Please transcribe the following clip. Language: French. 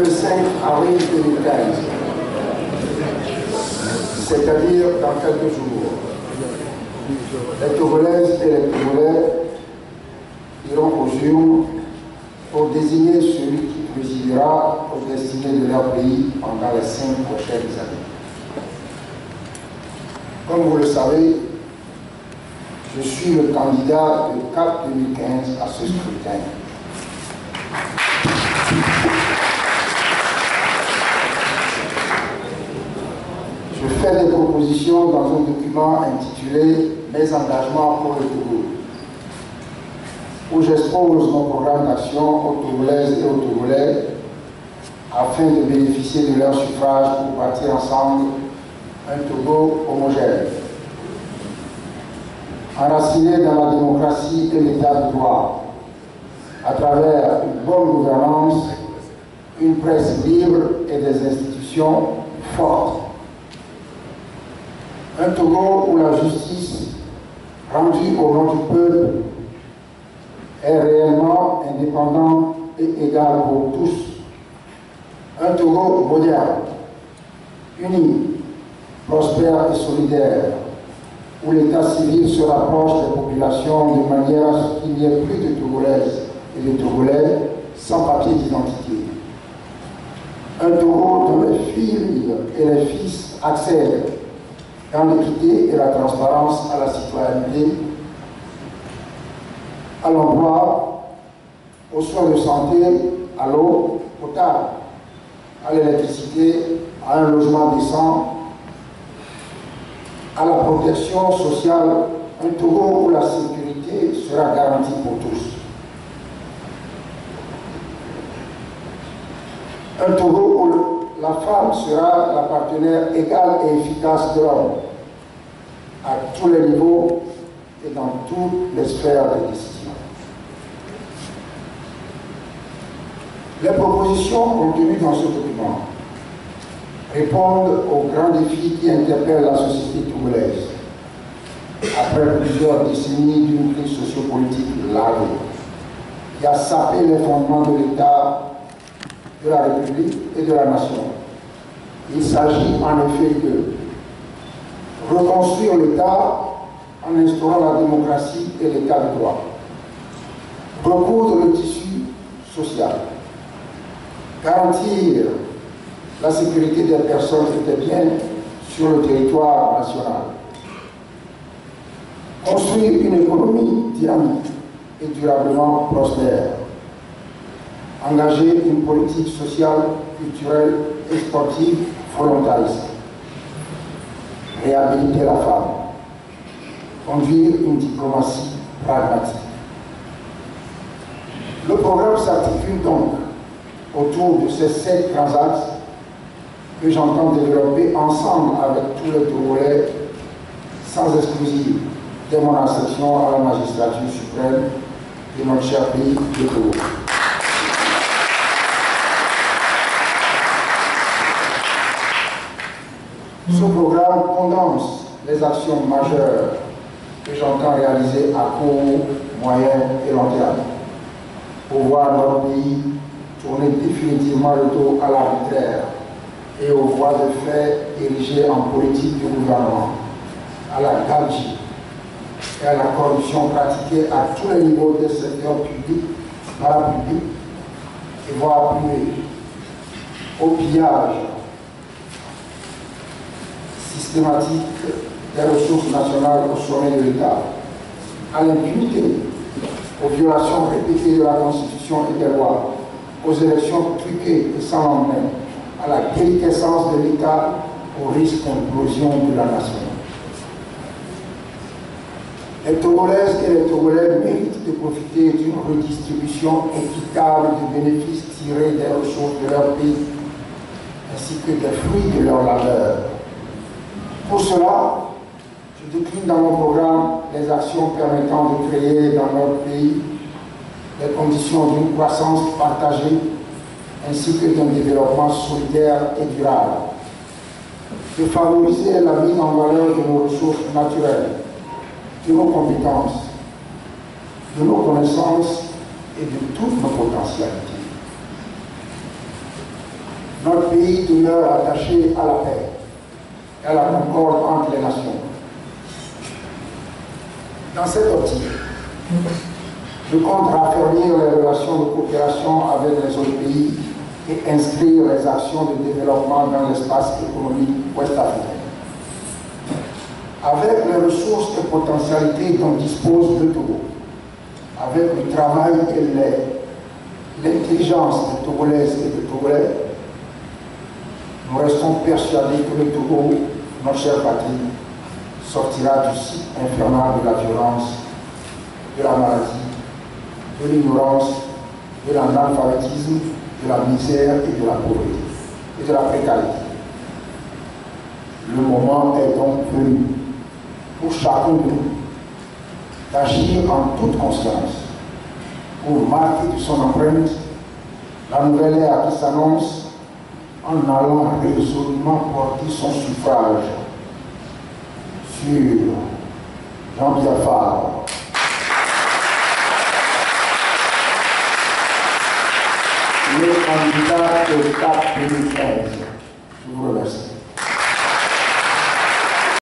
le 5 avril 2015, c'est-à-dire dans quelques jours. Les Togolaises et les Togolais iront aux urnes pour désigner celui qui présidera aux destinées de leur pays pendant les 5 prochaines années. Comme vous le savez, je suis le candidat de CAP 2015 à ce scrutin. Je fais des propositions dans un document intitulé « Mes engagements pour le Togo », où j'expose mon programme d'action aux Togolaises et aux Togolais afin de bénéficier de leur suffrage pour bâtir ensemble un Togo homogène, enraciné dans la démocratie et l'état de droit, à travers une bonne gouvernance, une presse libre et des institutions fortes. Un Togo où la justice, rendue au nom du peuple, est réellement indépendante et égale pour tous. Un Togo moderne, uni, prospère et solidaire, où l'état civil se rapproche des populations de manière à ce qu'il n'y ait plus de Togolaises et de Togolais sans papier d'identité. Un Togo dont les filles et les fils accèdent dans l'équité et la transparence à la citoyenneté, à l'emploi, aux soins de santé, à l'eau potable, à l'électricité, à un logement décent, à la protection sociale, un Togo où la sécurité sera garantie pour tous. Un Togo où la femme sera la partenaire égale et efficace de l'homme, à tous les niveaux et dans toutes les sphères de décision. Les propositions contenues dans ce document répondent aux grands défis qui interpellent la société togolaise. Après plusieurs décennies d'une crise sociopolitique large, qui a sapé les fondements de l'État, de la République et de la nation, il s'agit en effet de reconstruire l'État en instaurant la démocratie et l'État de droit, recoudre le tissu social, garantir la sécurité des personnes et des biens sur le territoire national, construire une économie dynamique et durablement prospère, engager une politique sociale, culturelle et sportive volontariste, réhabiliter la femme, conduire une diplomatie pragmatique. Le programme s'articule donc autour de ces 7 grands axes que j'entends développer ensemble avec tous les Togolais, sans exclusive, dès mon accession à la magistrature suprême de notre cher pays, le Togo. Ce programme condense les actions majeures que j'entends réaliser à court, moyen et long terme pour voir notre pays tourner définitivement le dos à l'arbitraire et aux voies de fait érigées en politique de gouvernement, à la gabegie et à la corruption pratiquée à tous les niveaux des secteurs publics, parapublics et voire privés, au pillage systématique des ressources nationales au sommet de l'État, à l'impunité, aux violations répétées de la Constitution et des lois, aux élections truquées et sans lendemain, à la déliquescence de l'État, au risque d'implosion de la nation. Les Togolaises et les Togolais méritent de profiter d'une redistribution équitable des bénéfices tirés des ressources de leur pays, ainsi que des fruits de leur labeur. Pour cela, je décline dans mon programme les actions permettant de créer dans notre pays les conditions d'une croissance partagée ainsi que d'un développement solidaire et durable, de favoriser la mise en valeur de nos ressources naturelles, de nos compétences, de nos connaissances et de toutes nos potentialités. Notre pays demeure attaché à la paix et à la concorde entre les nations. Dans cette optique, je compte raffermir les relations de coopération avec les autres pays et inscrire les actions de développement dans l'espace économique ouest-africain. Avec les ressources et potentialités dont dispose le Togo, avec le travail et l'intelligence des Togolaises et des Togolais, nous restons persuadés que le Togo, notre chère patrie, sortira du site infernal de la violence, de la maladie, de l'ignorance, de l'analphabétisme, de la misère et de la pauvreté et de la précarité. Le moment est donc venu pour chacun de nous d'agir en toute conscience pour marquer de son empreinte la nouvelle ère qui s'annonce en allant résolument porter son suffrage sur Jean-Pierre Favre, le candidat au CAP 2015. Je vous remercie.